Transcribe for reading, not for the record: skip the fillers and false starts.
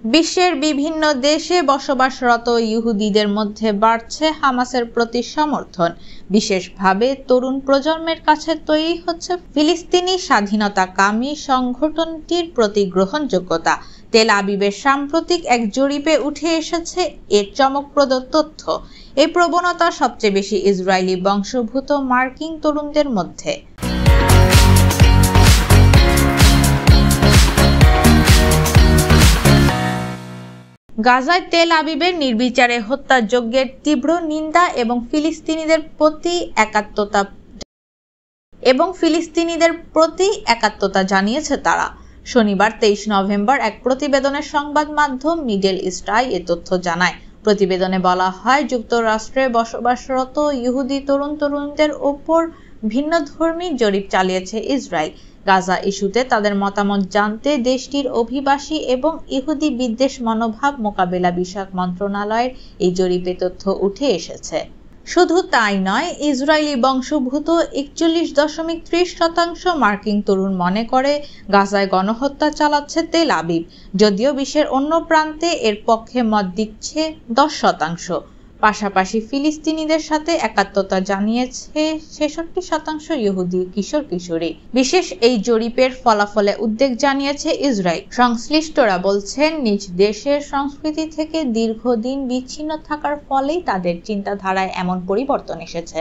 বিশ্বের বিভিন্ন দেশে বসবাসরত ইহুদিদের মধ্যে বাড়ছে হামাসের প্রতি সমর্থন। বিশেষভাবে তরুণ প্রজন্মের কাছে তৈরি হচ্ছে ফিলিস্তিনি স্বাধীনতাকামী সংগঠনটির প্রতি গ্রহণযোগ্যতা। তেল আবিবের সাম্প্রতিক এক জরিপে উঠে এসেছে এর চমকপ্রদ তথ্য। এই প্রবণতা সবচেয়ে বেশি ইসরায়েলি বংশোদ্ভূত মার্কিন তরুণদের মধ্যে। গাজায় তেল আবিবের নির্বিচারে হত্যাযজ্ঞের তীব্র নিন্দা এবং ফিলিস্তিনিদের প্রতি একাত্মতা জানিয়েছে তারা। শনিবার 23 নভেম্বর এক প্রতিবেদনে সংবাদ মাধ্যম মিডল ইস্ট আই এ তথ্য জানায়। প্রতিবেদনে বলা হয়, যুক্তরাষ্ট্রে বসবাসরত ইহুদি তরুণদের ওপর ভিন্নধর্মী জরিপ চালিয়েছে ইসরায়েল। গাজা ইস্যুতে তাদের মতামত জানতে দেশটির অভিবাসী এবং ইহুদি বিদ্বেষ মনোভাব মোকাবেলা বিষয়ক মন্ত্রণালয়ের এই জরিপে তথ্য উঠে এসেছে। শুধু তাই নয়, ইসরায়েলি বংশোদ্ভূত 41.30% মার্কিন তরুণ মনে করে গাজায় গণহত্যা চালাচ্ছে তেল আবিব, যদিও বিশ্বের অন্য প্রান্তে এর পক্ষে মত দিচ্ছে 10%। পাশাপাশি ফিলিস্তিনিদের সাথে একাত্মতা জানিয়েছে 66% ইহুদি কিশোর কিশোরী। বিশেষ এই জরিপের ফলাফলে উদ্বেগ জানিয়েছে ইসরায়েল। সংশ্লিষ্টরা বলছেন, নিজ দেশের সংস্কৃতি থেকে দীর্ঘদিন বিচ্ছিন্ন থাকার ফলেই তাদের চিন্তাধারায় এমন পরিবর্তন এসেছে।